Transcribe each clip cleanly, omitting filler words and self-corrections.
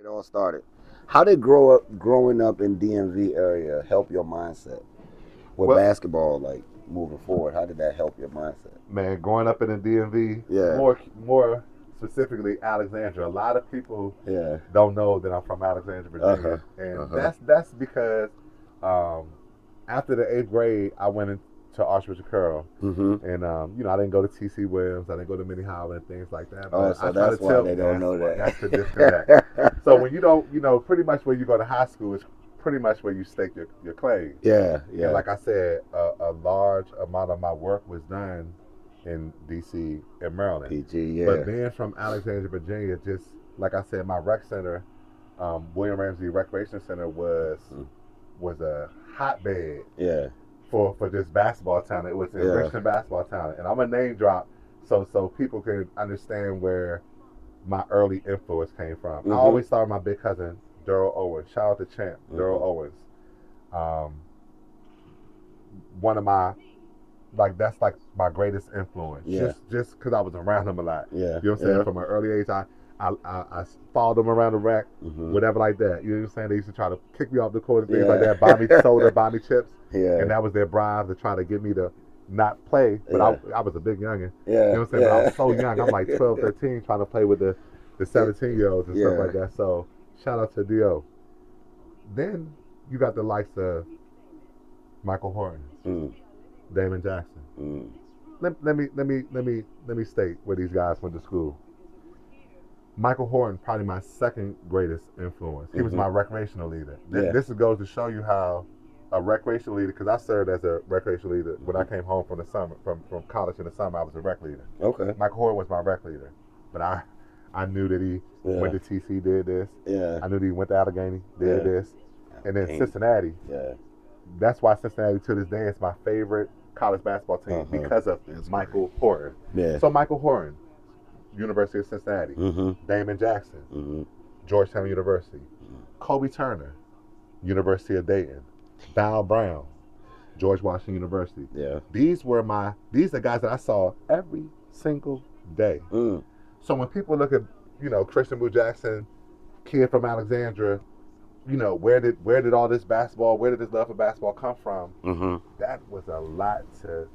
It all started. How did growing up in DMV area help your mindset with Well, basketball? Like moving forward, how did that help your mindset? man, growing up in the DMV, Yeah, more specifically Alexandria. A lot of people yeah. don't know that I'm from Alexandria, Uh huh. Virginia, Uh and huh. that's because um, after the eighth grade, I went into Archbishop Curl, Mhm. and I didn't go to TC Williams, I didn't go to Minnie Howard and things like that. Oh, But I so try to that's why tell they don't that's know what that. that's the disconnect. So when you don't, pretty much where you go to high school is pretty much where you stake your claim. Yeah, And yeah. like I said, a large amount of my work was done in DC and Maryland. PG, But yeah. being from Alexandria, Virginia, just like I said, my rec center, William Ramsey Recreation Center, Mhm. was a hotbed Yeah, for just basketball talent. It was yeah. enriching basketball talent, and I'm a name drop so people can understand where my early influence came from. I Mhm. always started my big cousin Daryl Owens. Shout out to Champ Daryl Mhm. Owens. Um, one of my that's like my greatest influence. Yeah, Just because I was around him a lot. yeah, You know what I'm saying? yeah. From an early age, I followed him around the rack, Mhm. whatever like that. You know what I'm saying? They used to try to kick me off the court and things like Yeah. that, buy me soda, buy me chips, Yeah, and that was their bribe to try to get me to not play. But yeah, I was a big youngin. You yeah, know what I'm saying? But I was yeah. so young. I'm like 12, 13, trying to play with the 17-year-olds and stuff Yeah. like that. So shout out to Dio. Then you got the likes of Michael Horton, Mm, Damon Jackson. mm. Let me state where these guys went to school. Michael Horton, probably my second greatest influence. He was Mhm. my recreational leader. Yeah. This goes to show you how a recreational leader, because I served as a recreational leader when I Mhm. came home from the summer, from college in the summer. I was a rec leader. Okay. Michael Horton was my rec leader, but I knew that he went Yeah. to TC, did this. Yeah. I knew that he went to Allegheny, did Yeah. this, and then Allegheny. Cincinnati. Yeah. That's why Cincinnati to this day is my favorite college basketball Uh team huh. because of That's great. Michael Horton. Yeah. So Michael Horton, University of Cincinnati. Mhm. Damon Jackson, Mhm. Georgetown University. Mhm. Kobe Turner, University of Dayton. Val Brown, George Washington University. Yeah. These are guys that I saw every single day. Mm. So when people look at, Christian Boo Jackson, kid from Alexandria, where did all this basketball, where did this love for basketball come from? Mhm. That was a lot to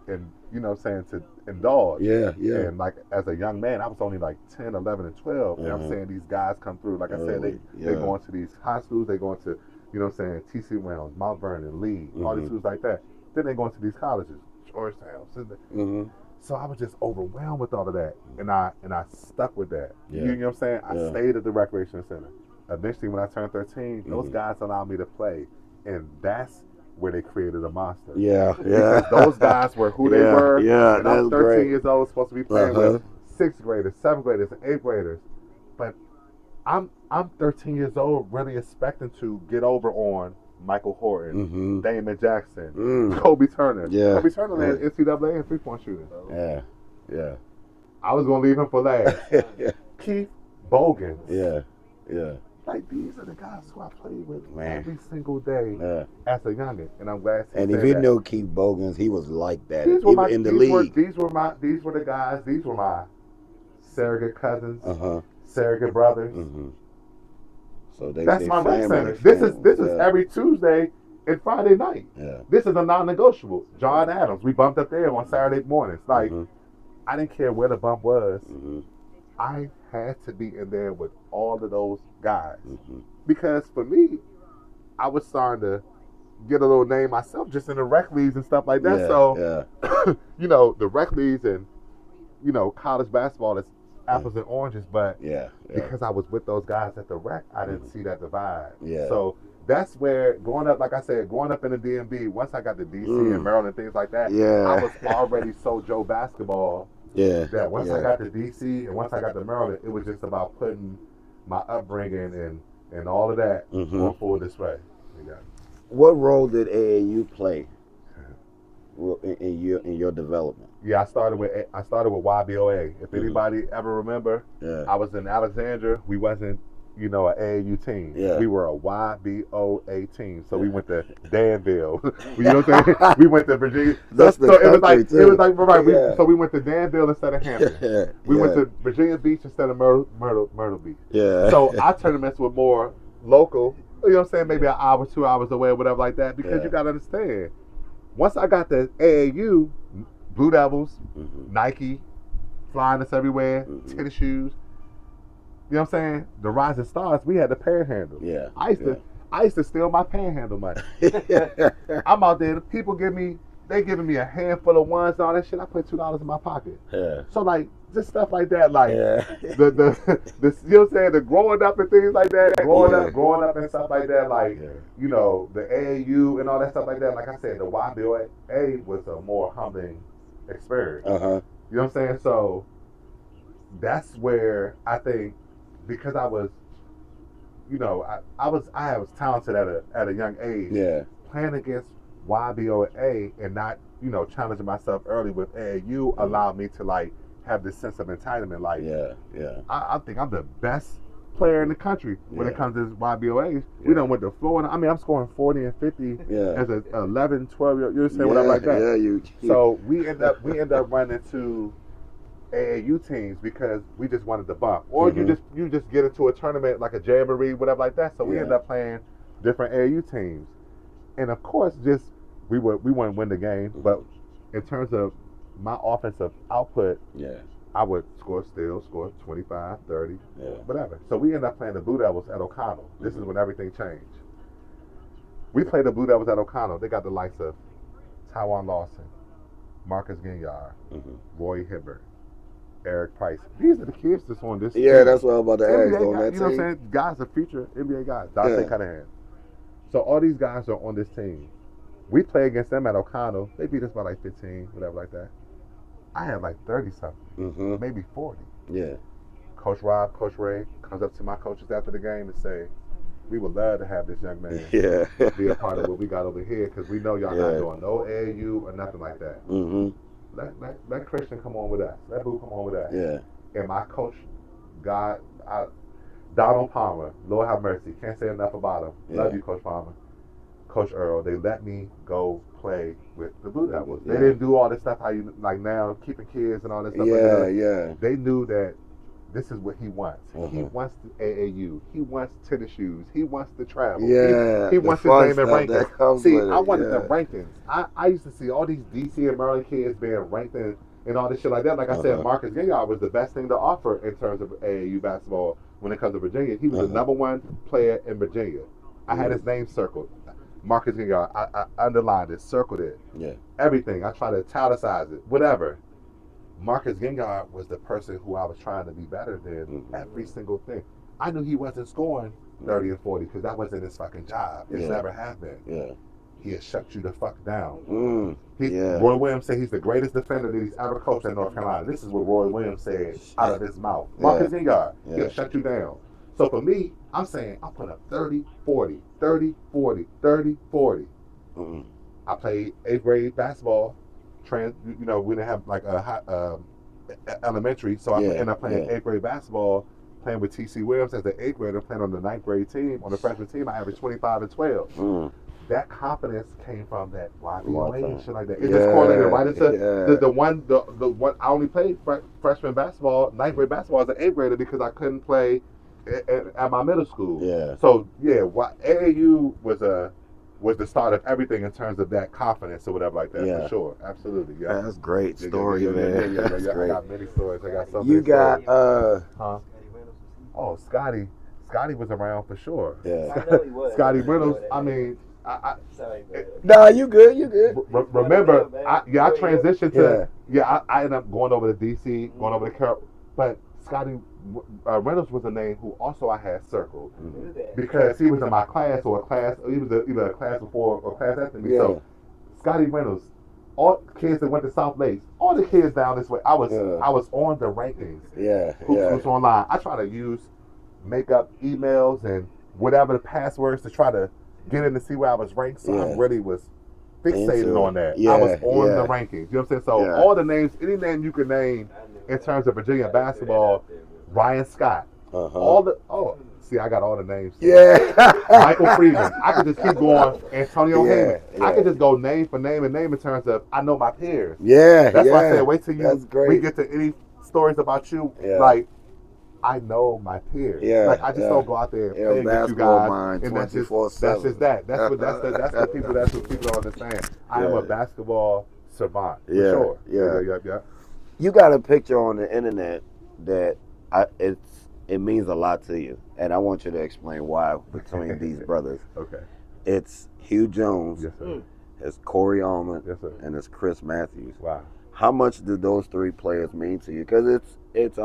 and what I'm saying, to indulge. Yeah. Yeah. And like as a young man, I was only like 10, 11, and 12, and I'm Mhm. saying these guys come through. Like I said, Early. they Yeah. go into these high schools, they go into, what I'm saying, TC Wells, Mount Vernon, Lee, all these Mhm. schools like that. Then they go into these colleges, Georgetown. Mhm. So I was just overwhelmed with all of that, and I stuck with that. Yeah. You know what I'm saying? I Yeah. stayed at the recreation center. Eventually, when I turned 13, those Mhm. guys allowed me to play, and that's where they created a monster. Yeah. Because those Yeah. guys were who they Yeah. were, Yeah. and I'm That's 13 great. years old, supposed to be Uh playing with huh. sixth graders, seventh graders, and eighth graders. But I'm 13 years old, really expecting to get over on Michael Horton, Mhm. Damon Jackson, Mm. Kobe Turner. Yeah. Kobe Turner Yeah. led NCAA in three-point shooting. Yeah. Yeah. I was gonna leave him for last. Keith Bogans. Yeah. Yeah. Like these are the guys who I played with Man. every single day Yeah. as a youngin, and I'm glad he And if said you that. know Keith Bogans, he was like that, These were even my in the league. these were the guys. These were my surrogate cousins, Uh huh. surrogate brothers. Mhm. So they That's they my rec family. center. They This family. is Yeah. every Tuesday and Friday night. Yeah. This is a non-negotiable. John Adams. We bumped up there on Saturday mornings. Like Mhm. I didn't care where the bump was. Mhm. I had to be in there with all of those guys Mhm. because for me, I was starting to get a little name myself just in the rec leagues and stuff like that. Yeah. So, Yeah. the rec leagues and college basketball is Yeah. apples and oranges, but Yeah. Yeah. because I was with those guys at the rec, I didn't Mhm. see that divide. Yeah. So that's where growing up, like I said, growing up in the DMV, once I got to DC and Mm. Maryland and things like that, I Yeah. was already so Joe basketball Yeah. that once I Yeah. got to DC and once I got to Maryland, it was just about putting my upbringing and all of that Mhm. on full display. Yeah. What role did AAU play in your development? Yeah, I started with YBOA. If Mhm. anybody ever remember, Yeah. I was in Alexandria. We wasn't you know, an AAU team. Yeah. We were a YBOA team, so we went to Danville. You know what I'm saying? We went to Virginia. That's the so it was country, like too. it was like right. Yeah. So we went to Danville instead of Hampton. We went to Virginia Beach instead of Myrtle Beach. Yeah. So our tournaments were more local. You know what I'm saying? Maybe an hour, 2 hours away, or whatever like that. Because you gotta understand, once I got to AAU, Blue Devils, Nike, flying us everywhere, tennis shoes. You know what I'm saying? The Rising Stars, we had the panhandle. Yeah. I used to steal my panhandle money. I'm out there, people they giving me a handful of ones and all that shit. I put $2 in my pocket. Yeah. So like just stuff like that, like the you know what I'm saying, the growing up and things like that, growing up and stuff like that, like you know, the AAU and all that stuff like that. Like I said, the YBOA was a more humbling experience. You know what I'm saying? So that's where I think, because I was, you know, I was talented at a young age. Yeah. Playing against YBOA and not, you know, challenging myself early with AAU allowed me to like have this sense of entitlement. Like, I think I'm the best player in the country when it comes to YBOA. We done went to Florida. I mean, I'm scoring 40 and 50 as an 11, 12 year old, you know, whatever like that. So we end up running to AAU teams because we just wanted to bump, or you just get into a tournament like a jamboree, whatever like that. So we end up playing different AAU teams, and of course, just we wouldn't win the game, but in terms of my offensive output, I would score 25, 30, whatever. So we ended up playing the Blue Devils at O'Connell. This is when everything changed. We played the Blue Devils at O'Connell. They got the likes of Tywan Lawson, Marcus Ginyard, Roy Hibbert, Eric Price. These are the kids that's on this team. That's what I'm about to ask. On that team. You know what I'm saying? Guys are future NBA guys. Dante Cunningham. So all these guys are on this team. We play against them at O'Connell. They beat us by like 15, whatever like that. I had like 30-something, maybe 40. Yeah. Coach Rob, Coach Ray comes up to my coaches after the game and say, we would love to have this young man be a part of what we got over here, because we know y'all not doing no AAU or nothing like that. Let Christian come on with us. Let Boo come on with us. Yeah. And my coach, Donald Palmer, Lord have mercy, can't say enough about him. Love you, Coach Palmer. Coach Earl, they let me go play with the Blue Devils. They didn't do all this stuff how you like now, keeping kids and all this stuff. They knew that this is what he wants. He wants the AAU. He wants tennis shoes. He wants to travel. He wants his name in rankings. See, I wanted the rankings. I used to see all these DC and Maryland kids being ranked and all this shit like that. Like I said, Marcus Ginyard was the best thing to offer in terms of AAU basketball when it comes to Virginia. He was the number one player in Virginia. I had his name circled. Marcus Ginyard, I underlined it, circled it. Everything. I tried to italicize it, whatever. Marcus Ginyard was the person who I was trying to be better than every single thing. I knew he wasn't scoring 30 and 40 because that wasn't his fucking job. It's never happened. He'll shut you the fuck down. Roy Williams said he's the greatest defender that he's ever coached in North Carolina. This is what Roy Williams said out of his mouth. Marcus Ginyard, he'll shut you down. So for me, I'm saying I put up 30, 40, 30, 40, 30, 40. I played 8th grade basketball. You know, we didn't have like a elementary, so I ended up playing 8th grade basketball, playing with T.C. Williams as the 8th grader, playing on the 9th grade team. On the freshman team, I averaged 25 and 12. That confidence came from that YBOA and shit like that. It just correlated right into the one. I only played freshman basketball, 9th grade basketball as an 8th grader because I couldn't play at my middle school. So AAU was the start of everything in terms of that confidence or whatever like that. For sure, absolutely. That's great story, man. That's great. I got many stories. I got so many. You got Oh, Scotty was around for sure. I know he was. Scotty Reynolds. I mean, nah, you good. You good. Remember, I transitioned to I ended up going over to DC, going over to Carol, but Scotty Reynolds was a name who also I had circled because he was in my class or a class. He was either a class before or a class after me. So Scotty Reynolds, all kids that went to South Lakes, all the kids down this way. I was on the rankings. Who's online. I try to make up emails and whatever the passwords to try to get in to see where I was ranked. So I really was fixated on that. I was on the rankings. You know what I'm saying? So all the names, any name you could name in terms of Virginia basketball, Ryan Scott. See, I got all the names. Yeah. Michael Freeman. I could just keep going. Antonio Heyman. Yeah. I could just go name for name and name in terms of I know my peers. Yeah. That's why I said yeah. wait till That's great. we get to any stories about you. Yeah. Like I know my peers. Yeah. Like I just don't go out there and play against you basketball guys. mind, And that's 24/7. that. That's what people don't understand. I am a basketball savant for sure. Yeah. You got a picture on the internet that it means a lot to you, and I want you to explain why between these brothers. Okay. It's Hugh Jones. Yes, sir. It's Corey Allman. Yes, sir. And it's Chris Matthews. Wow. How much do those three players mean to you? Because it's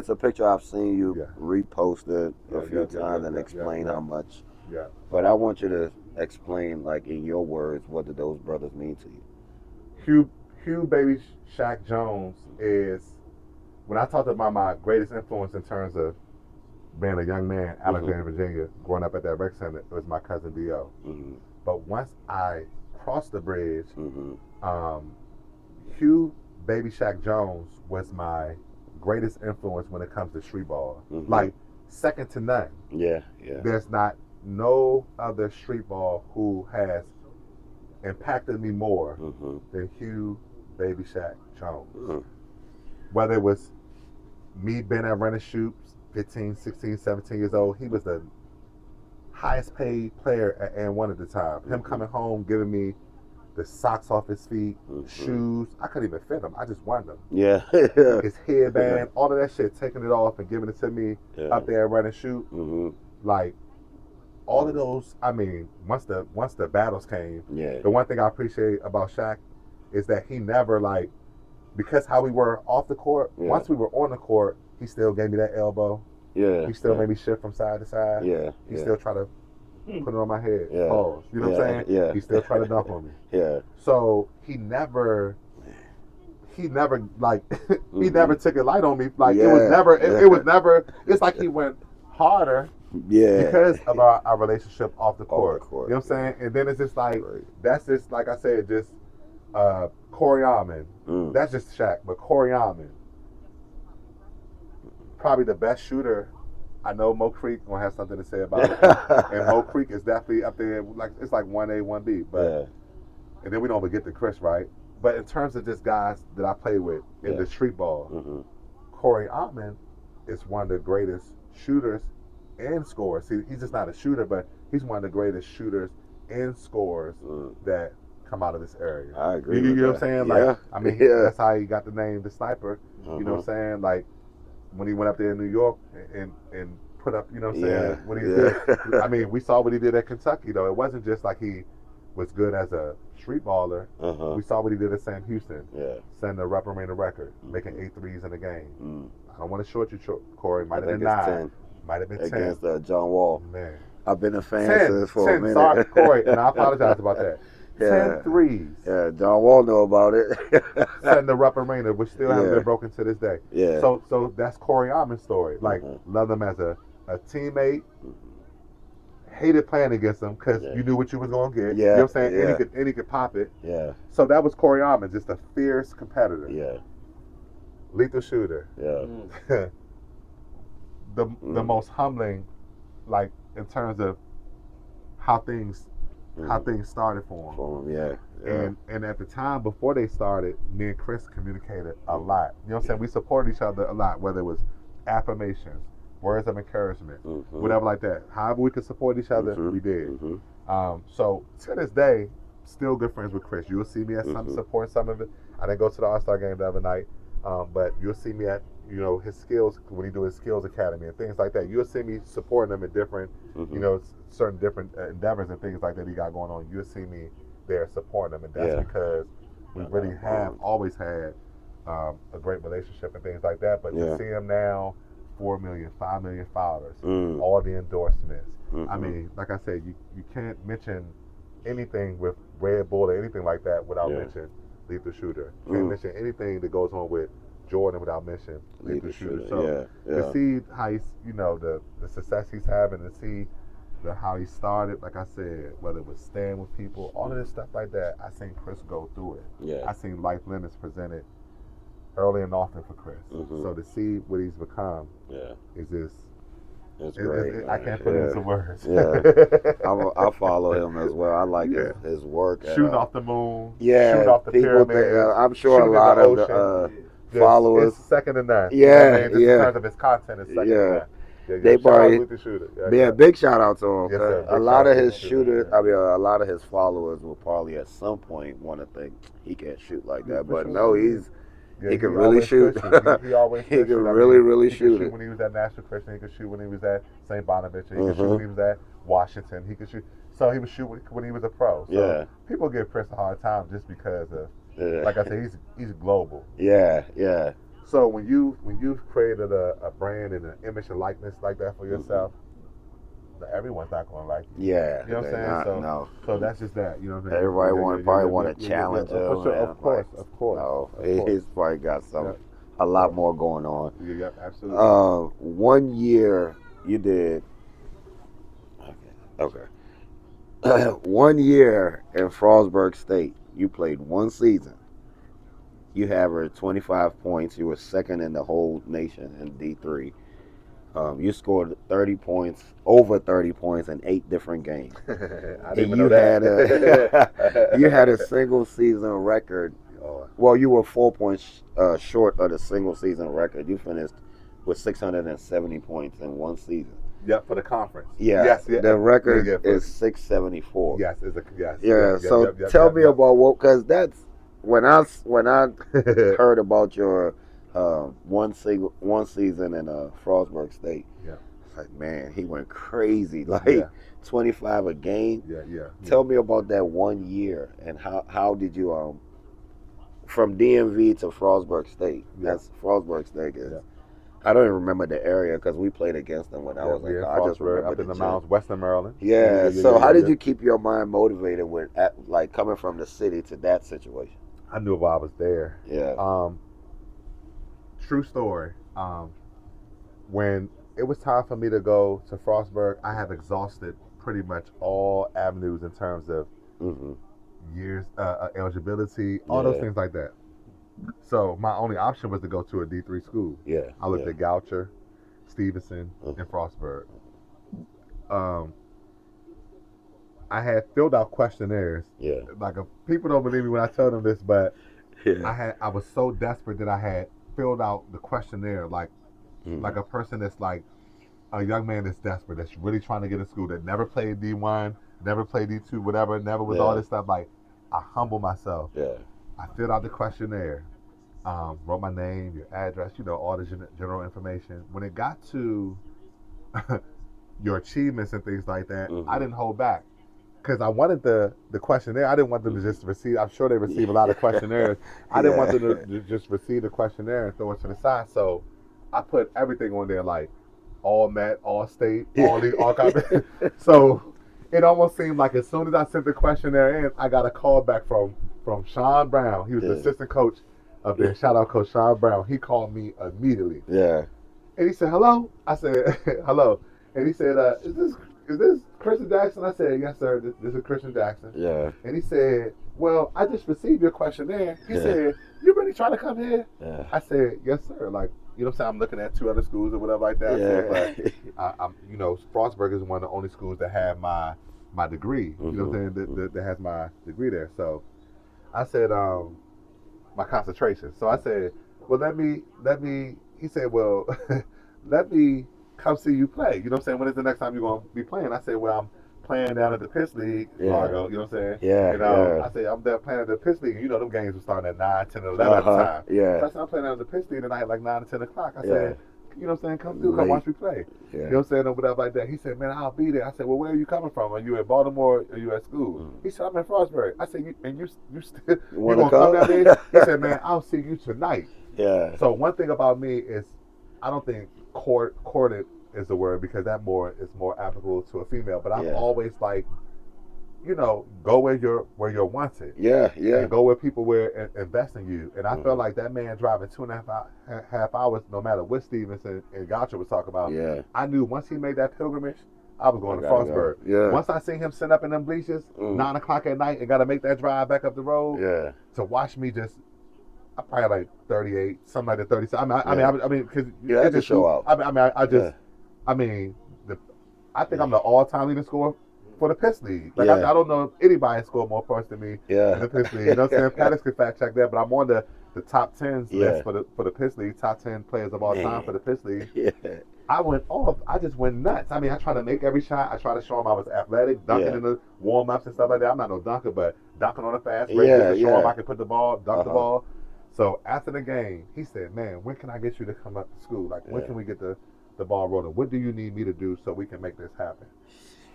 a picture I've seen you reposted a few times and explain how much. Yeah. But I want you to explain, like in your words, what do those brothers mean to you? Hugh Baby Shaq Jones is, when I talked about my greatest influence in terms of being a young man, Alexandria, Virginia, growing up at that rec center, it was my cousin D.O. Mm-hmm. But once I crossed the bridge, Mm-hmm. Hugh Baby Shaq Jones was my greatest influence when it comes to street ball. Mm-hmm. Like, second to none. Yeah. There's not no other street ball who has impacted me more than Hugh Baby Shaq Jones. Mm-hmm. Whether it was me being at Running Shoots, 15, 16, 17 years old, he was the highest paid player at N1 at the time. Him coming home, giving me the socks off his feet, shoes. I couldn't even fit them. I just wanted them. Yeah. His headband, all of that shit, taking it off and giving it to me up there at Running Shoot. Mm-hmm. Like, all of those, I mean, once the battles came, the one thing I appreciate about Shaq is that he never, like, because how we were off the court, once we were on the court, he still gave me that elbow. Yeah. He still made me shift from side to side. Yeah. He still tried to put it on my head. Yeah. Pause. You know what I'm saying? Yeah. He still tried to dunk on me. Yeah. So he never like he never took it light on me. Like it was never it was never, it's like he went harder because of our relationship off the court. You know what I'm saying? And then it's just like that's just, like I said, just Corey Allman. That's just Shaq, but Corey Allman, probably the best shooter. I know Mo Creek gonna have something to say about it, and Mo Creek is definitely up there. Like it's like 1A, 1B, but and then we don't even get to Chris, right? But in terms of just guys that I play with in the street ball, Corey Allman is one of the greatest shooters and scorers. See, he's just not a shooter, but he's one of the greatest shooters and scorers that come out of this area. I agree. You know what I'm saying? Like, I mean, that's how he got the name, the Sniper. You know what I'm saying? Like, when he went up there in New York and put up, you know what I'm saying? When he did, I mean, we saw what he did at Kentucky, though. It wasn't just like he was good as a street baller. We saw what he did at Sam Houston. Setting the Reprimanded record, making 8 threes in a game. I don't want to short you, Corey. Might have been 9. Might have been 10. Against John Wall. Man. I've been a fan 10, since for 10, a minute. Sorry, Corey, and I apologize about that. 10 threes. Yeah, John Wall know about it. Setting the Reprimanded, which still hasn't been broken to this day. So that's Corey Allman's story. Like, loved him as a teammate. Hated playing against him because you knew what you was going to get. You know what I'm saying? And he could pop it. So that was Corey Allman, just a fierce competitor. Lethal shooter. The most humbling, like, in terms of how things started for him. And at the time before they started, me and Chris communicated a lot. You know what I'm saying? We supported each other a lot, whether it was affirmations, words of encouragement, whatever like that. However we could support each other, we did. So to this day, still good friends with Chris. You'll see me at some support some of it. I didn't go to the All-Star game the other night, but you'll see me at, you know, his skills, when he do his skills academy and things like that. You'll see me supporting him in different, you know, certain different endeavors and things like that he got going on. You'll see me there supporting him, and that's because we really have always had a great relationship and things like that. But to see him now, 4 million, 5 million followers, all the endorsements. I mean, like I said, you can't mention anything with Red Bull or anything like that without mentioning Lethal Shooter. You can't mention anything that goes on with Jordan without mentioning Lethal Shooter. So to see how he's, you know, the success he's having, to see how he started, like I said, whether it was staying with people, all of this stuff like that, I seen Chris go through it. I seen life limits presented early and often for Chris. So to see what he's become is just It's great. I can't put it into words. Yeah. I follow him as well. I like his work. Shooting off the moon. Yeah. Shooting off the People pyramids. I'm sure a lot of the followers. It's second to none. Yeah. You know what I mean? Just in terms of his content, it's second to none. They probably with the shooter. big shout out to him. Yes, sir. A lot of his shooters, a lot of his followers will probably at some point want to think he can't shoot like that, but no, he can really shoot. He always he can really shoot it. When he was at National Christian, he could shoot when he was at St. Bonaventure. He could shoot when he was at Washington. He could shoot. So he would shoot when he was a pro. So people give Chris a hard time just because of, like I said, he's global. Yeah. So when you've created a brand and an image and likeness like that for yourself, everyone's not going to like you. Yeah. You know what I'm saying? So that's just that. You know what I'm saying? Everybody probably want to challenge him. Of course. No, he's probably got a lot more going on. Yeah, absolutely. 1 year you did. Okay. 1 year in Frostburg State, you played one season. You averaged 25 points. You were second in the whole nation in D3. You scored 30 points, over 30 points in 8 different games. I didn't know that. You had a single season record. Well, you were 4 points short of the single season record. You finished with 670 points in one season. Yep, for the conference. Yeah. Yes. The record is 674. Yes. Yeah. So tell me about what, because that's when I heard about your one season in Frostburg State. Yeah. It's like, man, he went crazy. Like 25 a game. Yeah. Tell me about that 1 year and how did you from DMV to Frostburg State. That's Frostburg State is. Yeah. I don't even remember the area because we played against them when I was in college. I just remember up in the mountains, Western Maryland. Yeah. So how did you keep your mind motivated with like coming from the city to that situation? I knew while I was there. Yeah. True story. When it was time for me to go to Frostburg, I have exhausted pretty much all avenues in terms of years, eligibility, all those things like that. So my only option was to go to a D3 school. Yeah. I looked at Goucher, Stevenson, and Frostburg. I had filled out questionnaires. Yeah. Like people don't believe me when I tell them this, but I was so desperate that I had filled out the questionnaire like a person that's like a young man that's desperate, that's really trying to get in school, that never played D1, never played D2, whatever, never was all this stuff. Like, I humble myself. Yeah. I filled out the questionnaire, wrote my name, your address, all the general information. When it got to your achievements and things like that, I didn't hold back. Because I wanted the questionnaire. I didn't want them to just receive. I'm sure they receive a lot of questionnaires. I didn't want them to just receive the questionnaire and throw it to the side. So I put everything on there, like all met, all state, all kinds. So it almost seemed like as soon as I sent the questionnaire in, I got a call back from Sean Brown. He was the assistant coach up there. Shout out Coach Sean Brown. He called me immediately. Yeah. And he said, hello? I said, hello. And he said, is this Christian Jackson? I said, yes, sir. This is Christian Jackson. Yeah. And he said, well, I just received your questionnaire. He said, you really trying to come here? Yeah. I said, yes, sir. Like, you know what I'm saying? I'm looking at 2 other schools or whatever like that. Yeah. But I'm, Frostburg is one of the only schools that have my degree. You know what I'm saying? That has my degree there. So I said, my concentration. So I said, well, let me, he said, well, let me come see you play. You know what I'm saying? When is the next time you're going to be playing? I said, well, I'm playing down at the Pitts League, Largo. You know what I'm saying? Yeah. I said, I'm there playing at the Pitts League. Them games were starting at 9, 10, 11 at the time. Yeah. So I said, I'm playing down at the Pitts League tonight at like 9 or 10 o'clock. I said, you know what I'm saying? Come watch me play. Yeah. You know what I'm saying? Or whatever like that. He said, man, I'll be there. I said, well, where are you coming from? Are you in Baltimore or are you at school? He said, I'm in Frostburg. I said, you still you gonna come down there? He said, man, I'll see you tonight. Yeah. So one thing about me is I don't think courted is the word, because that is more applicable to a female. But I'm always like, go where you're wanted. Yeah. And go where people invest in you. And I felt like that man driving 2.5 hours, no matter what Stevenson and Goucher was talking about. Yeah. I knew once he made that pilgrimage, I was going to Frostburg. Yeah. Once I seen him sit up in them bleachers, 9 o'clock at night, and got to make that drive back up the road. Yeah. To watch me just. I probably like 38, something like that, 37. I mean, because you had to show out. I mean, I think I'm the all-time leading scorer for the Piss League. Like, Yeah. I don't know if anybody scored more points than me in Yeah. the Piss League. You know what I'm saying? Paddocks can fact check that, but I'm on the top 10s list Yeah. for the Piss League, top 10 players of all time for Man. the Piss League. Yeah. I went off. I just went nuts. I mean, I try to make every shot. I try to show them I was athletic, dunking Yeah. in the warm ups and stuff like that. I'm not no dunker, but dunking on a fast break just Yeah. to show him Yeah. I can put the ball, dunk the Uh-huh. ball. So after the game, he said, "Man, when can I get you to come up to school? Like, when Yeah. can we get the ball rolling? What do you need me to do so we can make this happen?"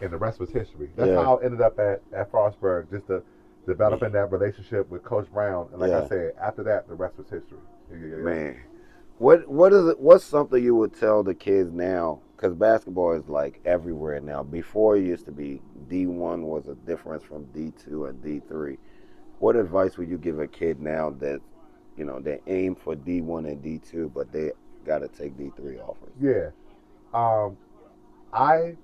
And the rest was history. That's Yeah. how I ended up at Frostburg, just to developing that relationship with Coach Brown. And like I Yeah. said, after that, the rest was history. Yeah. Man. What is it? What's something you would tell the kids now? Because basketball is like everywhere now. Before it used to be D1 was a difference from D2 and D3. What advice would you give a kid now that they aim for D1 and D2, but they got to take D3 offers? Yeah. Um, I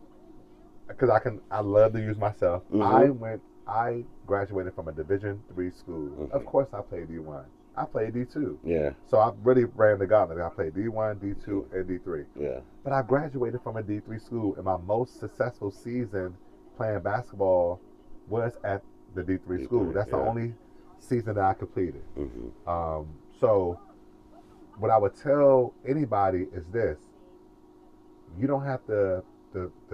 because I love to use myself. Mm-hmm. I graduated from a Division III school. Mm-hmm. Of course, I played D1. I played D2. Yeah. So I really ran the gauntlet. I played D1, D2, and D3. Yeah. But I graduated from a D3 school, and my most successful season playing basketball was at the D3 school. D3, That's the yeah. only season that I completed. Mm-hmm. So what I would tell anybody is this: you don't have to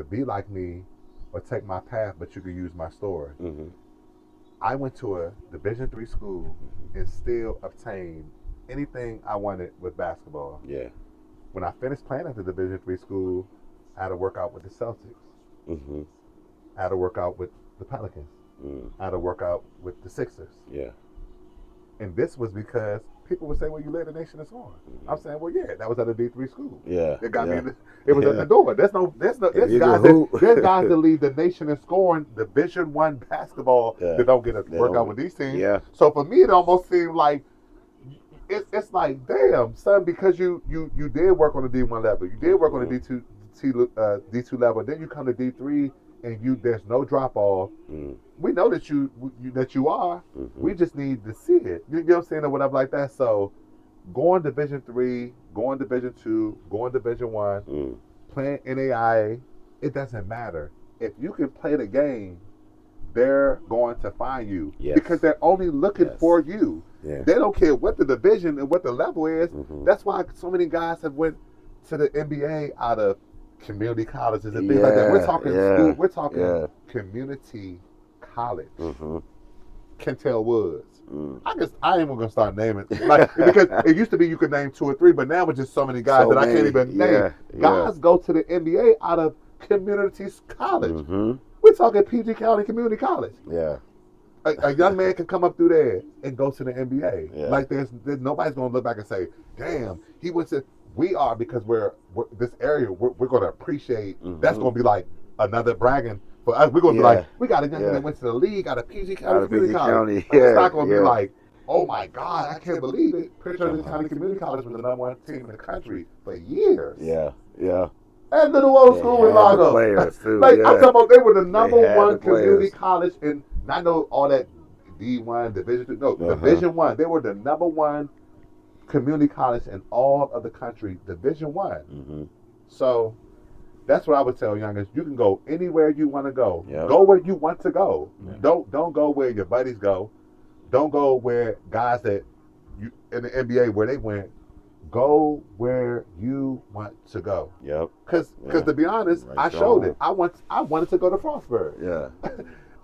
be like me or take my path, but you can use my story. Mm-hmm. I went to a Division III school and still obtained anything I wanted with basketball. Yeah. When I finished playing at the Division III school, I had to work out with the Celtics. Mm-hmm. I had to work out with the Pelicans. Mm. I had to work out with the Sixers. Yeah. And this was because people would say, "Well, you led the nation is on." Mm-hmm. I'm saying, "Well, yeah, that was at a D3 school. Yeah. It got Yeah. me. It was at the door. There's You can guys hoop. there's guys that lead the nation in scoring Division I basketball Yeah. that don't get to They work don't- out with these teams. Yeah. So for me, it almost seemed like it's like, damn, son, because you did work on the D1 level, you did work on the D2 level, then you come to D3 and there's no drop off. Mm. We know that you are. Mm-hmm. We just need to see it. You know what I'm saying, or whatever like that. So going Division III, going Division II, going Division I, playing NAIA, it doesn't matter. If you can play the game, they're going to find you. Yes. Because they're only looking for you. Yeah. They don't care what the division and what the level is. Mm-hmm. That's why so many guys have went to the NBA out of community colleges and things like that. We're talking school. We're talking community college. Mm-hmm. Kentel Woods. Mm. I ain't even gonna start naming because it used to be you could name 2 or 3, but now it's just so many guys I can't even name. Guys go to the NBA out of community college. Mm-hmm. We're talking PG County Community College. Yeah. A young man can come up through there and go to the NBA. Yeah. Like there's nobody's gonna look back and say, "Damn, he went to." We are because we're this area. We're gonna appreciate. Mm-hmm. That's gonna be like another bragging for us. We're gonna be like, we got a young man that went to the league out of PG County Community College. It's not gonna be like, oh my God, I can't believe it. Pritchard County Community College was the #1 team in the country for years. Yeah. Yeah. And Little Old School with Largo. Players too. Like I'm talking about, they were the #1 community players. college, and I know all that D1 Division II. No, Division I. They were the #1 community college in all of the country. Division I. Mm-hmm. So that's what I would tell youngers. You can go anywhere you want to go. Yep. Go where you want to go. Yeah. Don't go where your buddies go. Don't go where guys that you in the NBA where they went. Go where you want to go. Yep. Because to be honest, Right, I showed it. I wanted to go to Frostburg. Yeah.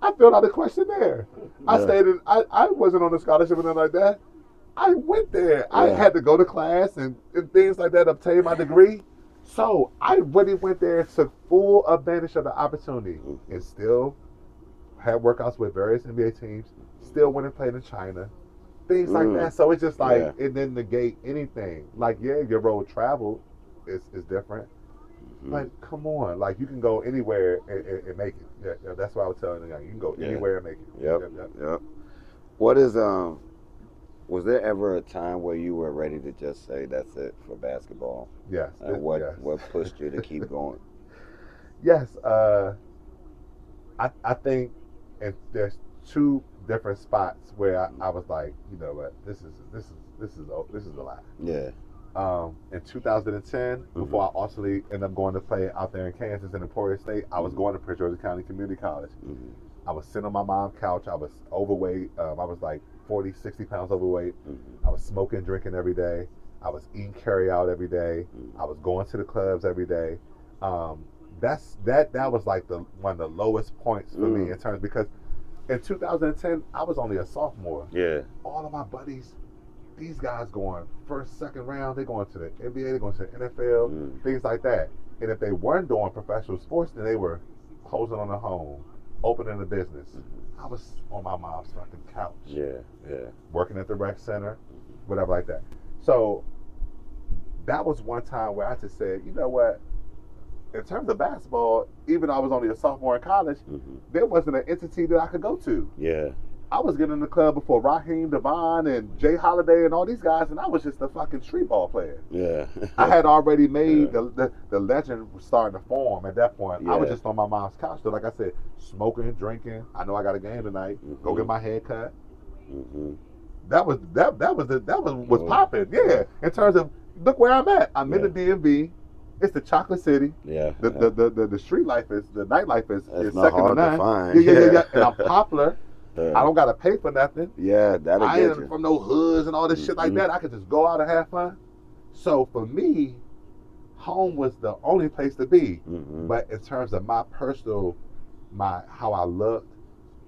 I filled out a questionnaire. I stated I wasn't on a scholarship or nothing like that. I went there. I had to go to class and things like that, obtain my degree. So I really went there and took full advantage of the opportunity and still had workouts with various NBA teams, still went and played in China, things like that. So it's just like, it didn't negate anything. Like, your road travel is different. But come on, like you can go anywhere and make it. Yeah, that's what I was telling you. You can go anywhere and make it. Yep. What is was there ever a time where you were ready to just say that's it for basketball? Yes. And what pushed you to keep going? Yes. I think there's 2 different spots where I was like, you know what, this is a lot. Yeah. In 2010, before I ultimately ended up going to play out there in Kansas in Emporia State, I was going to Prince George's County Community College. I was sitting on my mom's couch. I was overweight. I was like 40, 60 pounds overweight. I was smoking, drinking every day. I was eating carry out every day. I was going to the clubs every day. That was like one of the lowest points for me in terms, because in 2010 I was only a sophomore. Yeah. All of my buddies, these guys going first, second round, they're going to the NBA, they're going to the NFL, things like that. And if they weren't doing professional sports, then they were closing on a home, opening a business. I was on my mom's fucking couch. Yeah. Working at the rec center, whatever like that. So that was one time where I just said, you know what? In terms of basketball, even though I was only a sophomore in college, there wasn't an entity that I could go to. Yeah. I was getting in the club before Raheem Devon and Jay Holiday and all these guys, and I was just a fucking street ball player. Yeah. I had already made the legend was starting to form at that point. Yeah. I was just on my mom's couch. So like I said, smoking, drinking. I know I got a game tonight. Go get my hair cut. That was popping. Yeah. In terms of, look where I'm at. I'm in the DMV. It's the chocolate city. Yeah. The street life is, the nightlife is second to none. Find. Yeah. And I'm popular. I don't gotta pay for nothing. Yeah, that'll I get ain't you. from no hoods and all this shit like that. I could just go out and have fun. So for me, home was the only place to be. But in terms of my personal, how I looked,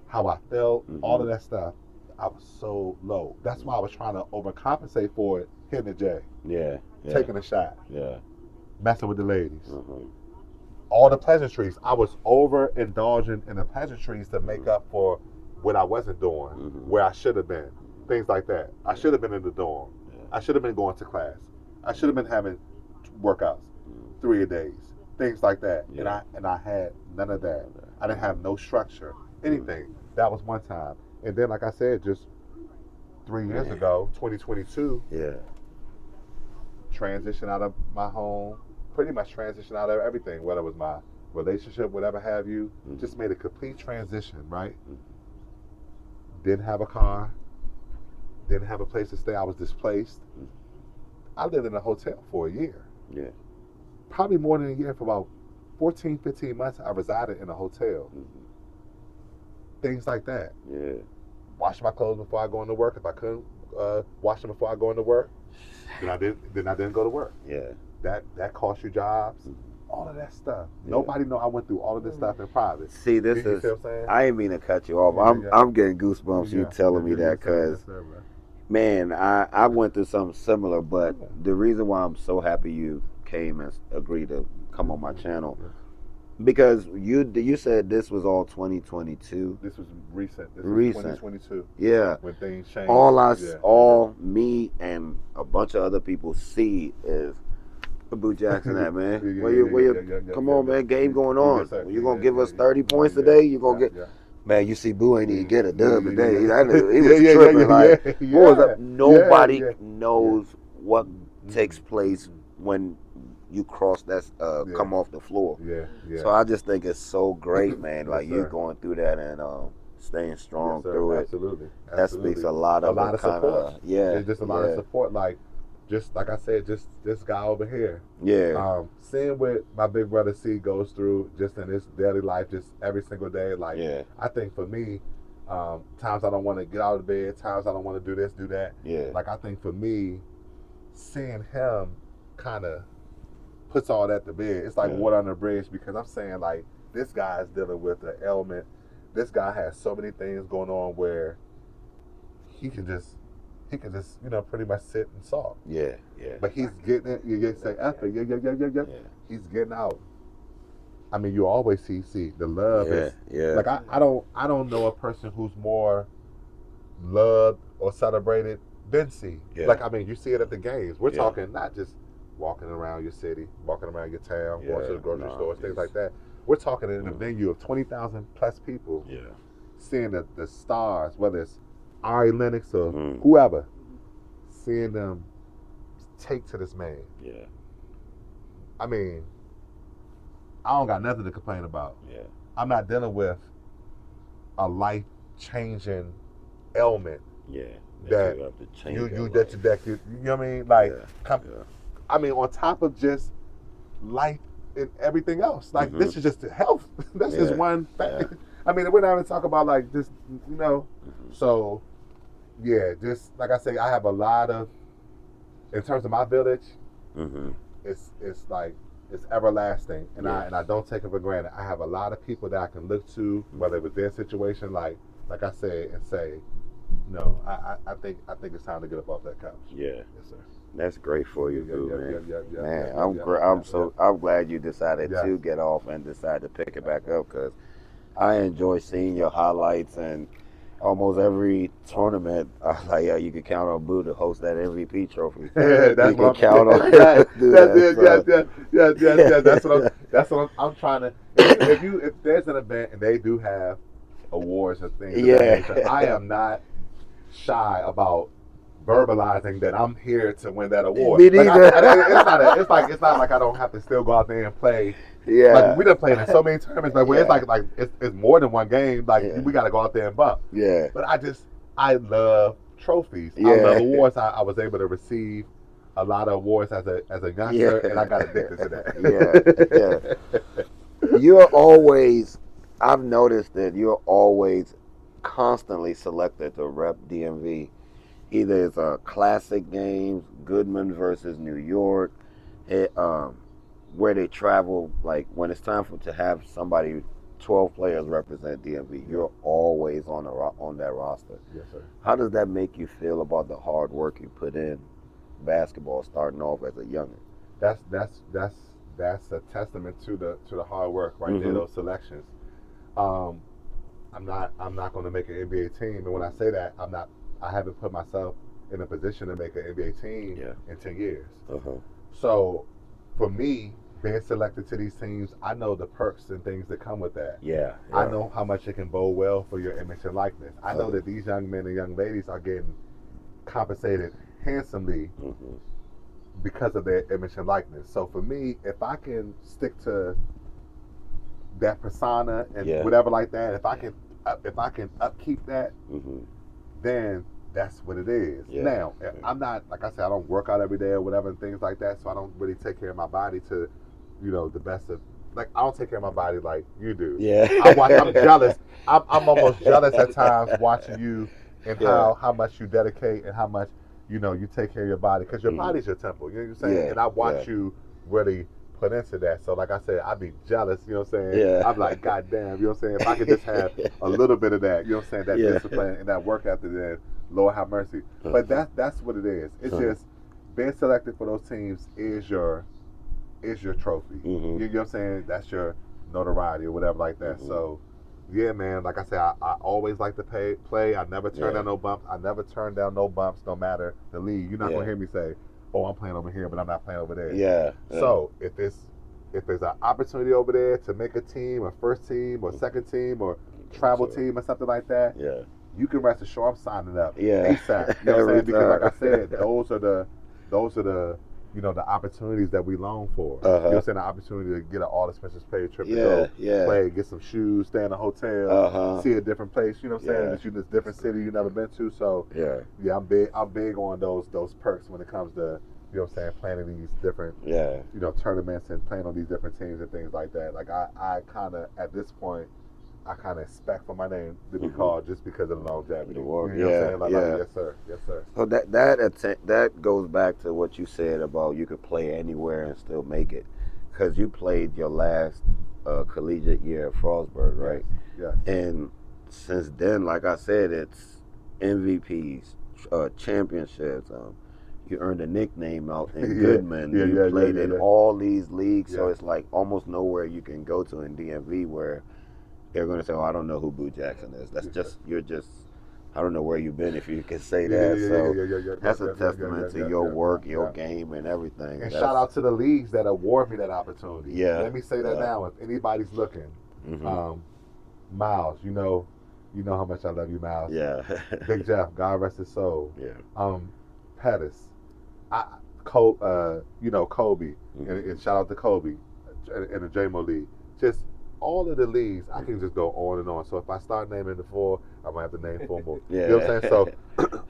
how I felt, all of that stuff, I was so low. That's why I was trying to overcompensate for it, hitting the J. Yeah. Taking a shot. Yeah. Messing with the ladies. All the pleasantries. I was overindulging in the pleasantries to make up for what I wasn't doing, where I should have been. Things like that. I should have been in the dorm. I should have been going to class. I should have been having workouts 3 a days. Things like that. And I had none of that. I didn't have no structure. Anything. That was one time. And then, like I said, just 3 years ago, 2022, transition out of my home, pretty much transition out of everything, whether it was my relationship, whatever have you, just made a complete transition, right? Didn't have a car, didn't have a place to stay. I was displaced. I lived in a hotel for a year. Yeah. Probably more than a year. For about 14, 15 months, I resided in a hotel. Things like that. Yeah. Wash my clothes before I go into work. If I couldn't wash them before I go into work, then I didn't go to work. Yeah. That cost you jobs. All of that stuff. Nobody know I went through all of this stuff in private. See, this you is. See what I'm saying? I ain't mean to cut you off. I'm getting goosebumps. You telling me that, because, man, I went through something similar. But the reason why I'm so happy you came and agreed to come on my channel, because you said this was all 2022. This was recent. This recent. was 2022. Yeah. When things changed. All me and a bunch of other people see is. Boo Jackson at, man. Come on, man. Game going on. You gonna give us 30 points today? You gonna get, man? You see, Boo ain't even get a dub today. He was tripping. What was up? Nobody knows what takes place when you cross that, come off the floor. So I just think it's so great, man. Like you going through that and staying strong through it. Absolutely. That speaks a lot of support. It's just a lot of support. Just like I said, just this guy over here. Yeah. Seeing what my big brother C goes through just in his daily life, just every single day. I think for me, times I don't want to get out of bed, times I don't want to do this, do that. Yeah. Like I think for me, seeing him kind of puts all that to bed. It's like water under a bridge, because I'm saying, like, this guy is dealing with an ailment. This guy has so many things going on where he can just pretty much sit and sulk. Yeah. But he's getting it. You say effort. Yeah. He's getting out. I mean, you always see the love is. Yeah. Like I don't know a person who's more loved or celebrated than C. Yeah. Like, I mean, you see it at the games. We're talking not just walking around your city, walking around your town, going to the grocery stores, things like that. We're talking in a venue of 20,000 plus people. Yeah. Seeing the stars, whether it's Ari Lennox or whoever, seeing them take to this man. Yeah. I mean, I don't got nothing to complain about. Yeah. I'm not dealing with a life-changing ailment. Yeah. That you have to change you know what I mean? Like, I mean, on top of just life and everything else, like this is just health. That's just one thing. I mean, we're not even talking about like just So yeah, just like I say, I have a lot of, in terms of my village, it's like it's everlasting, and I don't take it for granted. I have a lot of people that I can look to, whether it was their situation, like I said, and say, no, I think it's time to get up off that couch. Yeah. Yes, sir. That's great for you, man. I'm glad you decided to get off and decide to pick it back up, because I enjoy seeing your highlights, and almost every tournament, like you could count on Boo to host that MVP trophy. That's you what can count on That's what I'm trying to. If there's an event and they do have awards and things of that nature, I am not shy about verbalizing that I'm here to win that award. Me neither. It's not like I don't have to still go out there and play. Yeah. Like we done played in so many tournaments, like where it's more than one game. Like we got to go out there and bump. Yeah. But I love trophies. I love awards. I was able to receive a lot of awards as a youngster, and I got addicted to that. You're always. I've noticed that you're always constantly selected to rep DMV. Either it's a classic games, Goodman versus New York, where they travel. Like when it's time to have somebody, 12 players represent DMV, you're always on that roster. Yes, sir. How does that make you feel about the hard work you put in basketball, starting off as a youngin? That's a testament to the hard work right there. Those selections. I'm not going to make an NBA team, and when I say that, I haven't put myself in a position to make an NBA team in 10 years. So, for me, being selected to these teams, I know the perks and things that come with that. I know how much it can bode well for your image and likeness. I know that these young men and young ladies are getting compensated handsomely because of their image and likeness. So, for me, if I can stick to that persona and whatever like that, if I can upkeep that, then that's what it is. Now, I'm not, like I said, I don't work out every day or whatever and things like that, so I don't really take care of my body to, the best of, like, I don't take care of my body like you do. I'm jealous. I'm almost jealous at times watching you and how much you dedicate and how much, you take care of your body, because your body's your temple, you know what I'm saying? And I watch you really put into that. So like I said, I'd be jealous, you know what I'm saying? I'm like, God damn, you know what I'm saying? If I could just have a little bit of that, you know what I'm saying, that discipline and that work ethic, then Lord have mercy. But that's what it is. It's just being selected for those teams is your trophy. You know what I'm saying? That's your notoriety or whatever like that. So yeah, man, like I said, I always like to play. I never turn down no bumps. I never turn down no bumps, no matter the league. You're not gonna hear me say, oh, I'm playing over here, but I'm not playing over there. So if there's an opportunity over there to make a team, a first team or second team or travel team or something like that, you can rest assured I'm signing up ASAP. You know what I'm saying? Because like I said, those are the the opportunities that we long for. You know what I'm saying? The opportunity to get an all expenses paid trip to go play, get some shoes, stay in a hotel, see a different place. You know what I'm saying? This different city you've never been to. So I'm big on those perks when it comes to, you know what I'm saying, playing in these different tournaments and playing on these different teams and things like that. Like I kind of at this point, I kind of expect for my name to be called just because of the longevity. You know what I'm saying? Like, yes, sir. So that goes back to what you said about you could play anywhere and still make it, because you played your last collegiate year at Frostburg, right? Yeah. And since then, like I said, it's MVPs, championships. You earned a nickname out in Goodman. You played in all these leagues, so it's like almost nowhere you can go to in DMV where they're going to say, oh, I don't know who Boo Jackson is. That's I don't know where you've been, if you can say that. That's a testament to your work, your game, and everything. And shout out to the leagues that award me that opportunity. Let me say that now. If anybody's looking, Miles, you know how much I love you, Miles. Big Jeff, God rest his soul. Pettis, Kobe, and shout out to Kobe in the JMO League. Just all of the leagues, I can just go on and on. So if I start naming the four, I might have to name four more. You know what I'm saying? So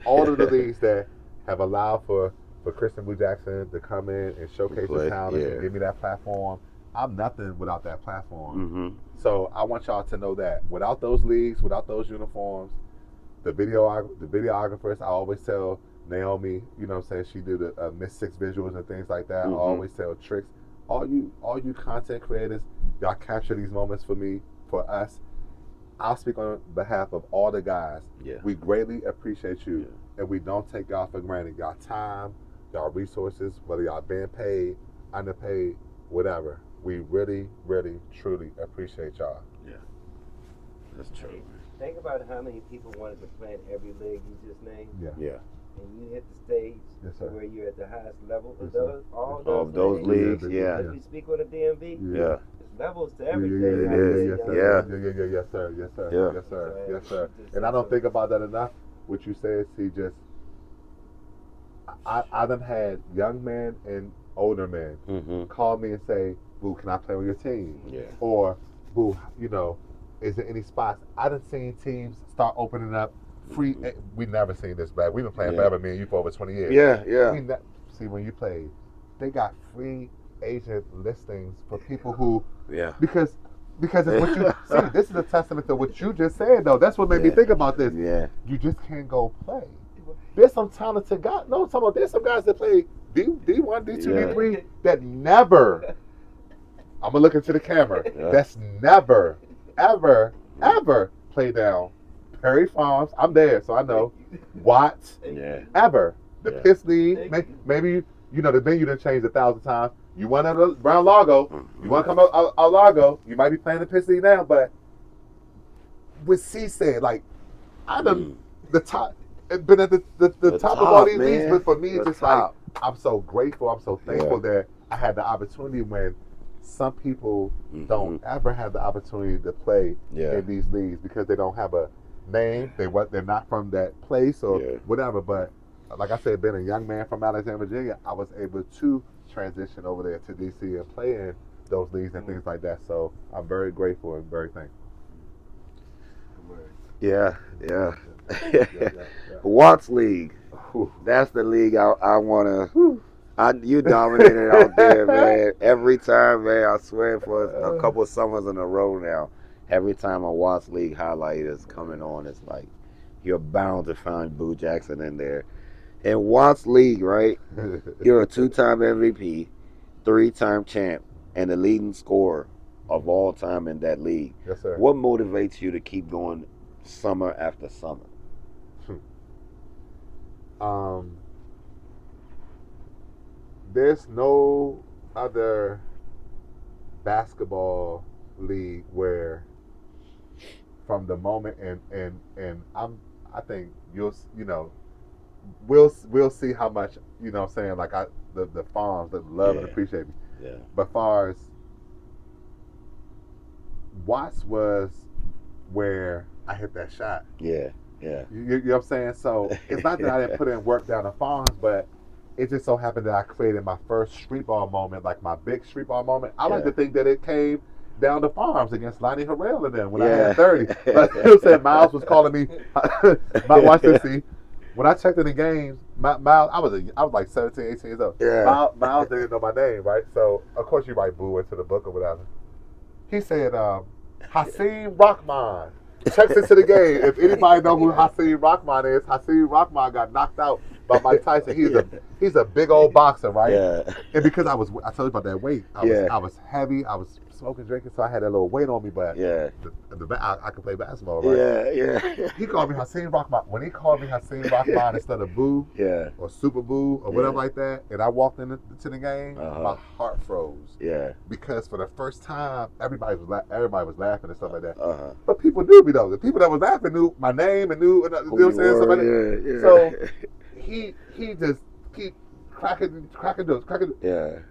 all of the leagues that have allowed for for Christian Blue Jackson to come in and showcase his talents and give me that platform. I'm nothing without that platform. So I want y'all to know that without those leagues, without those uniforms, the videographers, I always tell Naomi, you know what I'm saying, she did the Miss Six visuals and things like that. I always tell Tricks, all you content creators, y'all capture these moments for me, for us. I'll speak on behalf of all the guys. We greatly appreciate you, and we don't take y'all for granted. Y'all time, y'all resources, whether y'all being paid, underpaid, whatever. We really, really, truly appreciate y'all. Yeah, that's true. Think about how many people wanted to play in every league you just named. Yeah. And you hit the stage where you're at the highest level of those leagues. As we speak on the DMV. Yeah. Levels to everything. It is. Yes, sir. And I don't think about that enough. What you said, see, just I done had young men and older men call me and say, "Boo, can I play on your team?" Or, "Boo, you know, is there any spots?" I done seen teams start opening up free. We never seen this back. We've been playing forever, me and you, for over 20 years. See, when you played, they got free agent listings for people who because it's what you see. This is a testament to what you just said, though. That's what made me think about this. You just can't go play. There's some talented guys. No, I'm talking about there's some guys that play D1, D2, D3 that never. I'm gonna look into the camera. That's never, ever, ever play down Perry Farms. I'm there, so I know. Watts. Ever. The Piss League. Maybe you know the venue done changed 1,000 times. You want to Brown Largo. You want to come out Largo. You might be playing the Piss League now, but with C said, like, I done the top, been at the top of all these leagues, but for me, it's just like, I'm so grateful, I'm so thankful that I had the opportunity when some people don't ever have the opportunity to play in these leagues because they don't have a name, they're not from that place or whatever. But like I said, being a young man from Alexandria, Virginia, I was able to transition over there to DC and play in those leagues and things like that. So I'm very grateful and very thankful. Watts League. That's the league I want to. You dominated out there, man. Every time, man. I swear, for a couple of summers in a row now, every time a Watts League highlight is coming on, it's like you're bound to find Boo Jackson in there. In Watts League, right? You're a 2-time MVP, 3-time champ, and the leading scorer of all time in that league. Yes, sir. What motivates you to keep going summer after summer? There's no other basketball league where from the moment and I think we'll see how much, you know what I'm saying, like the farms that love and appreciate me. But far as Watts was where I hit that shot. You know what I'm saying? So it's not that I didn't put in work down the farms, but it just so happened that I created my first street ball moment, like my big street ball moment. I like to think that it came down the farms against Lonnie Harrell and them when I had 30. But, you know what I'm saying? Miles was calling me. Watch this, see. When I checked in the games, Miles, I was like 17, 18 years old. Miles didn't know my name, right? So, of course, you write Boo into the book or whatever. He said, Hasim Rahman. Checks into the game. If anybody know who Hasim Rahman is, Hasim Rahman got knocked out by Mike Tyson. He's a big old boxer, right? And because I told you about that weight. I was heavy. I was smoking, drinking, so I had that little weight on me. But I could play basketball, right? He called me Hasim Rahman. When he called me Hasim Rahman instead of Boo, or Super Boo, or whatever like that, and I walked into the game, my heart froze. Because for the first time, everybody was laughing and stuff like that. But people knew me though. The people that was laughing knew my name and knew, you know what I'm saying, stuff like that. So he just keep cracking jokes.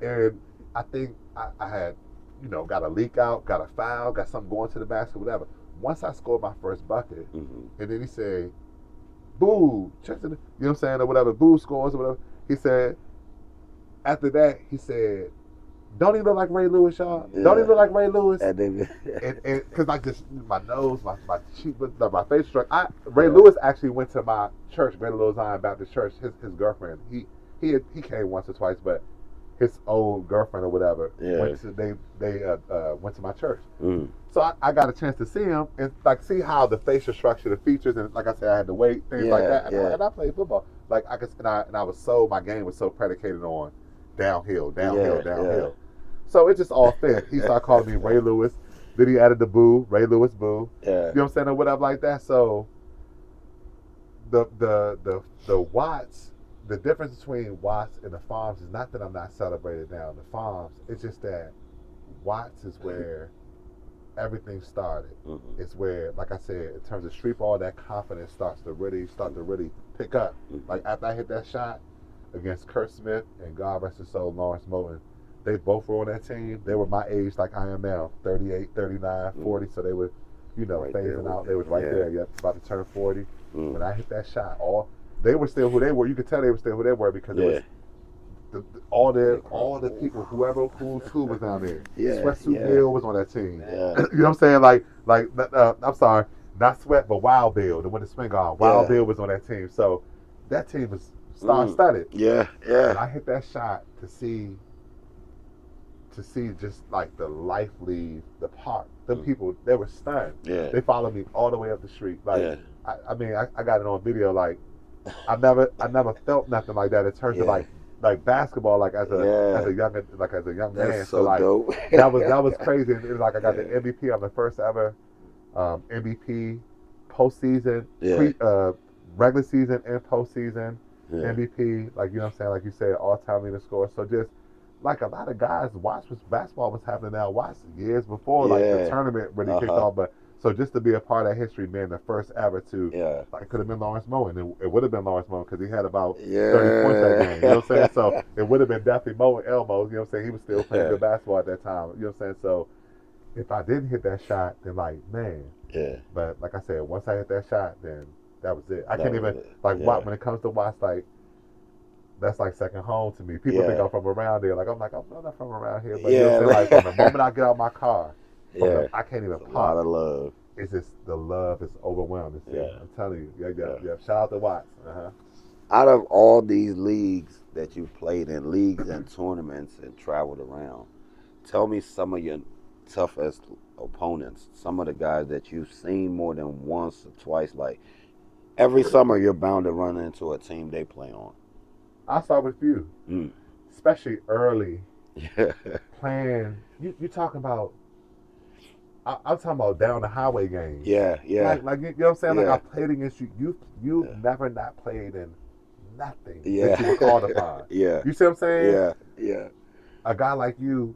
And I think I had, got a leak out, got a foul, got something going to the basket, whatever. Once I scored my first bucket, and then he said, Boo, check the, you know what I'm saying, or whatever, Boo scores or whatever. He said, after that, he said, don't he look like Ray Lewis, y'all? Don't he look like Ray Lewis? And because like just my nose, my cheek, my face struck. Ray Lewis actually went to my church, Greater Little Zion Baptist Church. His girlfriend, he came once or twice, but his old girlfriend or whatever went to went to my church. So I got a chance to see him and like see how the facial structure, the features, and like I said, I had the weight, things like that. And I played football. Like I could, and I was so my game was so predicated on downhill. So it just all fit. He started calling me Ray Lewis. Then he added the Boo, Ray Lewis Boo. Yeah. You know what I'm saying, or whatever like that. So the Watts, the difference between Watts and the Farms is not that I'm not celebrated now. The Farms, it's just that Watts is where everything started. It's where, like I said, in terms of street ball, that confidence starts to really pick up. Like after I hit that shot against Kurt Smith and God rest his soul, Lawrence Moten, they both were on that team. They were my age, like I am now, 38, 39, 40. So they were, right phasing out. They was right there. About to turn 40. When I hit that shot, they were still who they were. You could tell they were still who they were because it was all the people, who's who was down there. Sweatsuit Bill was on that team. You know what I'm saying? Like I'm sorry, not Sweat, but Wild Bill, the one that swing on. Wild Bill was on that team. So that team was star-studded. And I hit that shot to see just like the life leave the park. Them people, they were stunned. They followed me all the way up the street. Like I mean, I got it on video. Like I never felt nothing like that in terms of like basketball, like as a young man. That's so like dope. that was crazy. And it was like I got the MVP. I'm the first ever MVP postseason, regular season and postseason MVP. Like you know what I'm saying? Like you said, all-time leading scorer. So just like a lot of guys, basketball was happening now. Years before like the tournament really kicked off, but. So just to be a part of that history, man, the first ever to, like, could have been Lawrence Moten. It would have been Lawrence Moten because he had about 30 points that game. You know what I'm saying? So it would have been definitely Moten Elmo. You know what I'm saying? He was still playing good basketball at that time. You know what I'm saying? So if I didn't hit that shot, then like, man. But like I said, once I hit that shot, then that was it. I can't even, when it comes to Watts, like, that's like second home to me. People think I'm from around there. Like, I'm not from around here. But you know what I'm saying? Like, from the moment I get out my car, I can't even pop. A lot of love. It's just the love is overwhelming. I'm telling you. Shout out to Watts. Out of all these leagues that you've played in, leagues and tournaments and traveled around, tell me some of your toughest opponents, some of the guys that you've seen more than once or twice. Like every summer, you're bound to run into a team they play on. I'll start with you, especially early. Playing, you talking about. I'm talking about down the highway games. Like you know what I'm saying? Like I played against you. You've never not played in nothing that you were called upon. You see what I'm saying? A guy like you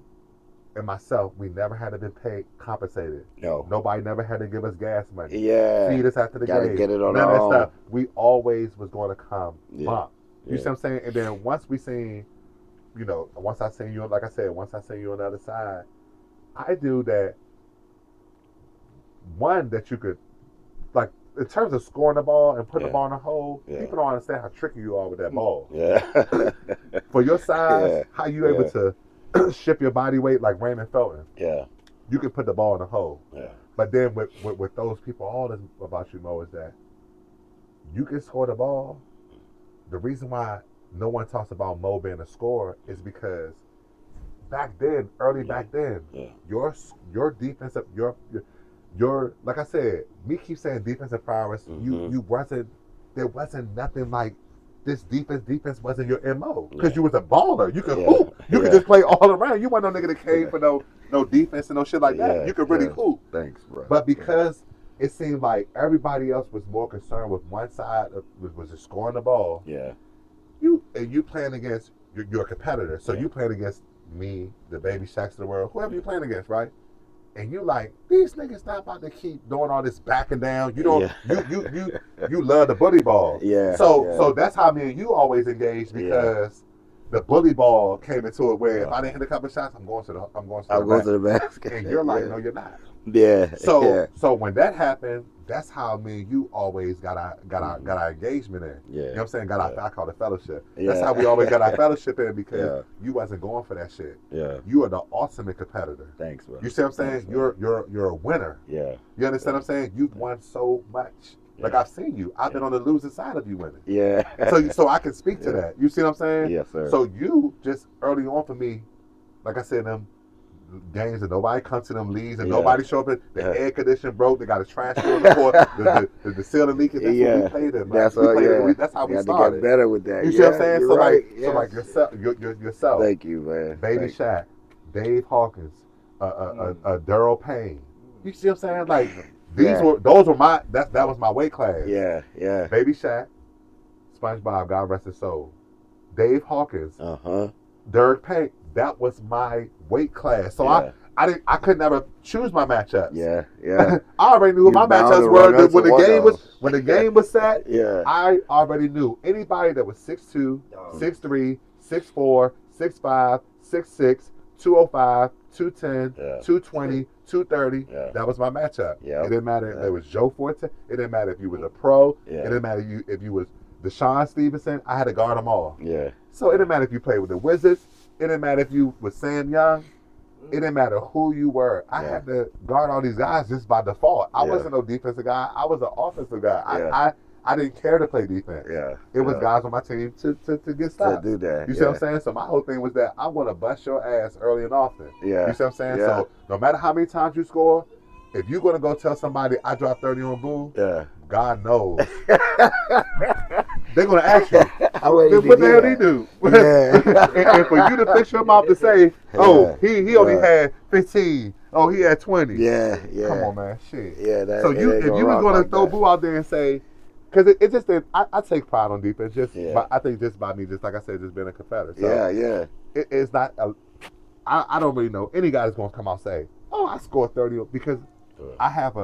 and myself, we never had to be paid, compensated. No. Nobody never had to give us gas money. Feed us after the game. Gotta get it on None our of that own. stuff. We always was going to come bump. You see what I'm saying? And then once we seen, once I seen you, like I said, once I seen you on the other side, I do that. One that you could, like, in terms of scoring the ball and putting the ball in the hole, people don't understand how tricky you are with that ball. For your size, how you able to shift your body weight like Raymond Felton. You can put the ball in the hole. But then with those people, all this about you, Mo, is that you can score the ball. The reason why no one talks about Mo being a scorer is because back then, your defensive, your like I said, me keep saying defensive prowess. There wasn't nothing like this defense wasn't your MO because you was a baller. You could hoop. You could just play all around. You wasn't no nigga that came for no defense and no shit like that. You could really hoop. Thanks, bro. But because it seemed like everybody else was more concerned with one side was just scoring the ball. You playing against your competitor. So you playing against me, the Baby Shaqs of the world, whoever you playing against, right? And you like, these niggas not about to keep doing all this backing down. You don't you love the bully ball. So that's how me and you always engaged because the bully ball came into it where if I didn't hit a couple of shots, I'm going to the basket. And you're like, no, you're not. So when that happened, that's how me and you always got our engagement in. You know what I'm saying? I call it fellowship. That's how we always got our fellowship in because you wasn't going for that shit. You are the ultimate competitor. Thanks, bro. You see what I'm saying? You're a winner. You understand what I'm saying? You've won so much. Like I've seen you. I've been on the losing side of you women. Yeah. So I can speak to that. You see what I'm saying? Yes, sir. So you just early on for me, like I said, them games and nobody comes to them leads and nobody show up. The air conditioner broke. They got a trash on the court. the ceiling leaking. That's what we played in. Like, that's how we started. To get better with that. You see what I'm saying? So right. like yourself. Thank you, man. Baby Shaq, Dave Hawkins, Daryl Payne. You see what I'm saying? Like those were my that was my weight class. Yeah. Baby Shaq, SpongeBob, God rest his soul. Dave Hawkins. Derek Payne. That was my weight class. So I could never choose my matchups. Yeah. I already knew what my matchups were when the game was set. Yeah. I already knew anybody that was 6'2", 6'3", 6'4", 6'5", 6'6", 205, 210, 220, 230. That was my matchup. It didn't matter if it was Joe Forte. It didn't matter if you was a pro. It didn't matter if you was Deshaun Stevenson. I had to guard them all. So it didn't matter if you played with the Wizards. It didn't matter if you was Sam Young. It didn't matter who you were. I had to guard all these guys just by default. I wasn't no defensive guy. I was an offensive guy. I didn't care to play defense. It was guys on my team to get stops. To do that. You see what I'm saying? So my whole thing was that I'm going to bust your ass early and often. You see what I'm saying? So no matter how many times you score, if you're going to go tell somebody I dropped 30 on Boo, God knows. They're going to ask you, what the hell he do? And for you to fix your mouth to say, he only had 15. Oh, he had 20. Come on, man. Shit. So if you was going to throw Boo out there and say, because it's just that I take pride on defense. I think just by me, just like I said, just being a competitor. So it's not, I don't really know any guy that's going to come out and say, oh, I scored 30 because I have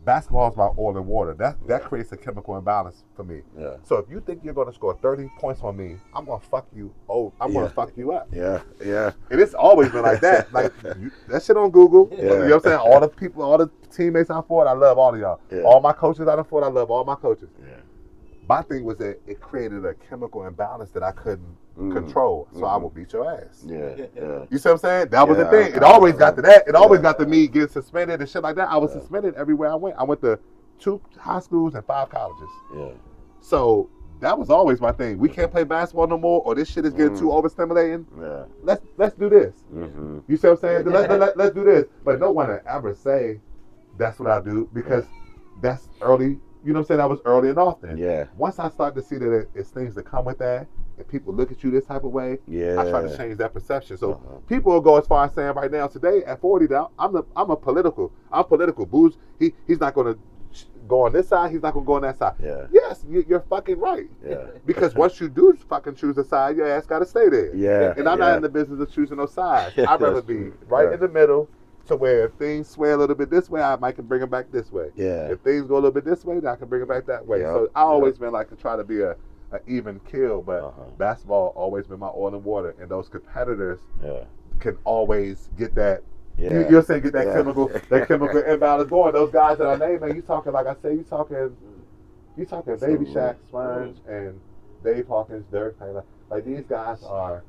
basketball is about oil and water. That creates a chemical imbalance for me. So if you think you're going to score 30 points on me, I'm going to fuck you. I'm going to fuck you up. And it's always been like that. Like that shit on Google. You know what I'm saying? All the people, all the teammates I fought, I love all of y'all. All my coaches I fought, I love all my coaches. My thing was that it created a chemical imbalance that I couldn't control. So I would beat your ass. You see what I'm saying? That was the thing. It always got to that. It always got to me getting suspended and shit like that. I was suspended everywhere I went. I went to 2 high schools and 5 colleges. So that was always my thing. We can't play basketball no more, or this shit is getting too overstimulating. Let's do this. You see what I'm saying? Let's do this. But no one would ever say that's what I do because that's early. You know what I'm saying? That was early and often. Once I start to see that it's things that come with that, and people look at you this type of way, I try to change that perception. So people will go as far as saying right now, today at 40, now I'm political. Booze, he's not going to go on this side. He's not going to go on that side. Yes, you're fucking right. Because once you do fucking choose a side, your ass got to stay there. And I'm not in the business of choosing no sides. I'd rather be right in the middle. To where if things sway a little bit this way, I might can bring them back this way. If things go a little bit this way, then I can bring them back that way. So I always been like to try to be a even kill, but basketball always been my oil and water, and those competitors can always get that. You're saying get that chemical imbalance going. Those guys that I named, man, you talking like I say, you talking Baby Shaq, Sponge, and Dave Hawkins, Derek Payne. Like these guys are.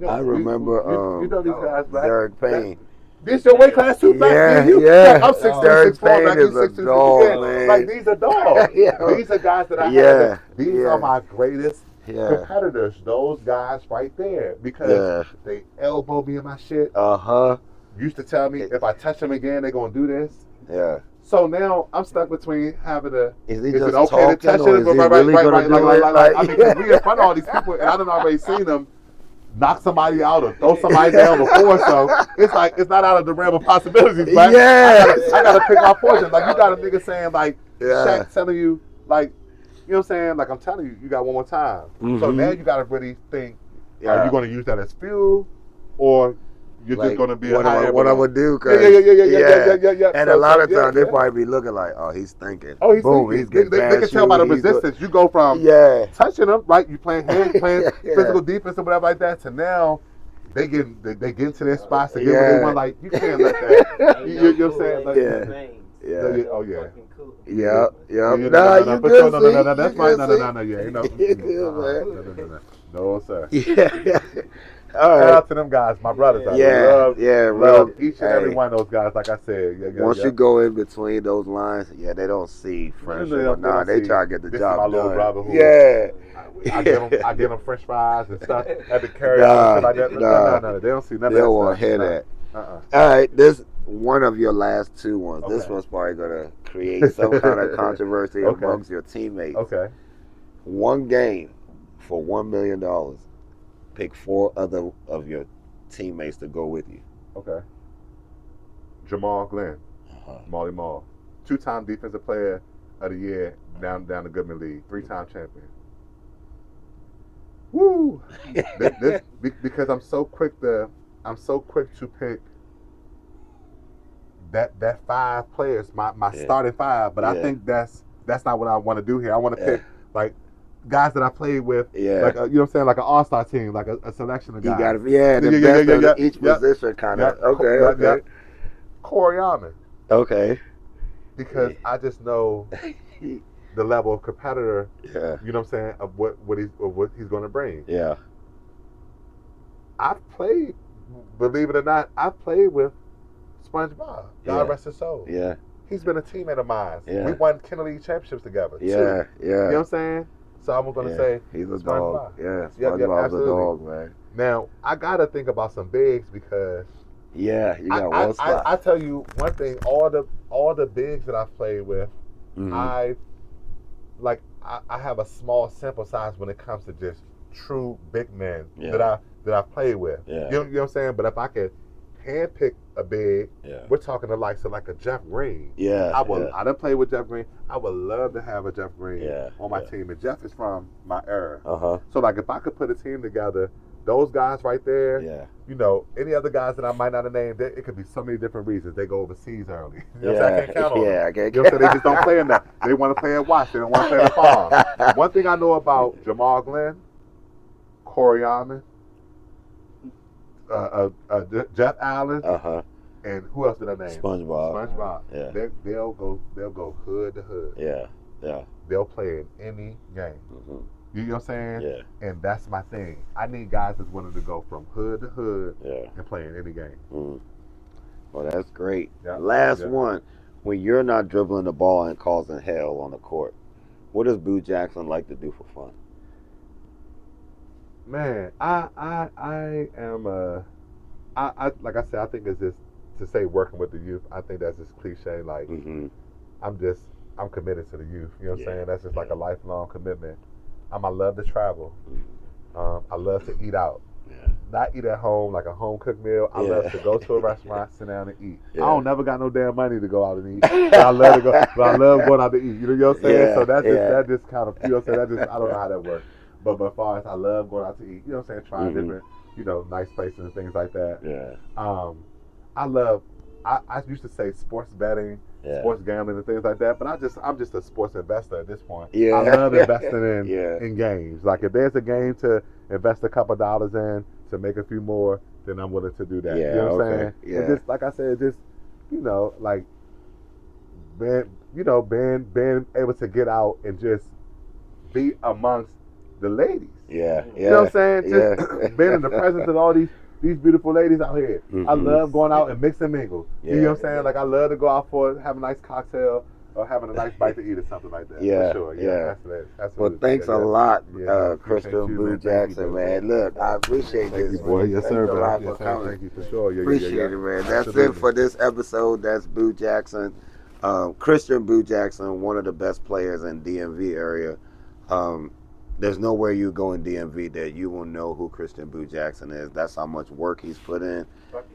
I remember you know these guys, right? Derek Payne. This your weight class too, man? I'm 6'2", Derek 6'4", Payne like is a dog, man. Like these are dogs. These are guys that I have. These are my greatest competitors. Those guys right there because they elbow me in my shit. Used to tell me if I touch them again, they're gonna do this. So now I'm stuck between having to. Is it okay to touch it? Right. I mean, because we in front of all these people, and I done already seen them knock somebody out or throw somebody down before, so it's like it's not out of the realm of possibilities, right? I gotta pick my poison. Like you got a nigga saying like Shaq telling you like, you know what I'm saying? Like I'm telling you, you got one more time. So now you gotta really think, are you gonna use that as fuel or you're just gonna be what I'm gonna do? Yeah. And a lot of times they probably be looking like, oh, he's thinking. Oh, he's boom, thinking. he's getting they can tell by the resistance. You go from touching them, right? You playing physical defense or whatever like that, to now they get into their spots to get what they want. Like you can't let that. You know what I'm saying? Like, Oh yeah. Nah, you good. No. That's right. No. Yeah. No, sir. All Shout right. out to them guys, my brothers. I Yeah, yeah, love real. each and every Hey, one of those guys. Like I said, once you go in between those lines, yeah, they don't see friendship or They nah. don't They see try to get the this is my job little done. brother who Yeah. I give them French fries and stuff at the carry out and shit Nah, like that. nah. No, they don't see none They of that don't want stuff. to hear Nah. that. All right, this one of your last two ones. Okay. This one's probably gonna create some kind of controversy Okay. amongst your teammates. Okay. One game for $1 million. Pick 4 other of your teammates to go with you. Okay. Jamal Glenn, Molly Mall, 2-time defensive player of the year down the Goodman League, 3-time champion. Woo! Because I'm so quick to pick that 5 players, my starting 5, but I think that's not what I want to do here. I want to pick like guys that I played with, like you know what I'm saying, like an all-star team, like a selection of guys. You got to, the best of each position, kind of. Okay. Corey Almond. Okay. Because I just know the level of competitor, Yeah. you know what I'm saying, of what he's going to bring. Yeah. I've played, believe it or not, I've played with SpongeBob. God rest his soul. Yeah. He's been a teammate of mine. Yeah. We won Kennedy championships together. Yeah. Too. Yeah. You know what I'm saying? So I'm going to say he's a SpongeBob. dog. Yeah. SpongeBob's a dog, man. Now I got to think about some bigs because. Yeah, you got one spot. I tell you one thing. All the bigs that I've played with, I have a small sample size when it comes to just true big men that I've played with. Yeah. You know what I'm saying? But if I could handpick a big, we're talking the likes of like a Jeff Green. Yeah. I done played with Jeff Green. I would love to have a Jeff Green on my team. And Jeff is from my era. So like if I could put a team together. Those guys right there, you know, any other guys that I might not have named, it could be so many different reasons. They go overseas early. You know what I'm saying? I can't count on them. I can't. You know what I'm saying? They just don't play in that. They want to play at Watch. They don't want to play at the farm. One thing I know about Jamal Glenn, Corey Almond, Jeff Allen, and who else did I name? SpongeBob. Yeah. They'll go hood to hood. Yeah. They'll play in any game. You know what I'm saying? Yeah. And that's my thing. I need guys that's willing to go from hood to hood and play in any game. Well, that's great. Last one. When you're not dribbling the ball and causing hell on the court, what does Boo Jackson like to do for fun? Man, I am like I said, I think it's just to say working with the youth. I think that's just cliche. Like I'm committed to the youth. You know what I'm saying? That's just like a lifelong commitment. I love to travel. I love to eat out. Not eat at home like a home cooked meal. I love to go to a restaurant, sit down and eat. I don't never got no damn money to go out and eat. But I love to go. But I love going out to eat. You know what I'm saying? So that just kind of, you know what I'm saying? I don't know how that works. But as far as I love going out to eat, you know what I'm saying? Trying different, you know, nice places and things like that. I used to say sports betting. Sports gambling and things like that, but I'm just a sports investor at this point. I love investing in games. Like if there's a game to invest a couple dollars in to make a few more, then I'm willing to do that. You know what I'm saying? And just like I said, just you know, like being able to get out and just be amongst the ladies. You know what I'm saying? Just being in the presence of all these beautiful ladies out here. I love going out and mix and mingle. You know what I'm saying? Like I love to go out have a nice cocktail or having a nice bite to eat or something like that. For sure. That's well, thanks a lot, Christian Boo Jackson, man. Look, I appreciate this. Thank you, boy. Yes, sir, bro. Thank you for sure. Appreciate it, man. That's it for this episode. That's Boo Jackson, Christian Boo Jackson, one of the best players in DMV area. There's nowhere you go in DMV that you will know who Christian Boo Jackson is. That's how much work he's put in.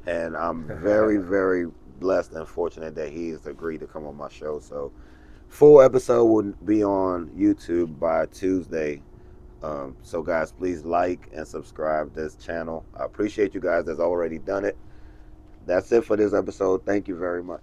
And I'm very, very blessed and fortunate that he's agreed to come on my show. So full episode will be on YouTube by Tuesday. So guys, please like and subscribe this channel. I appreciate you guys that's already done it. That's it for this episode. Thank you very much.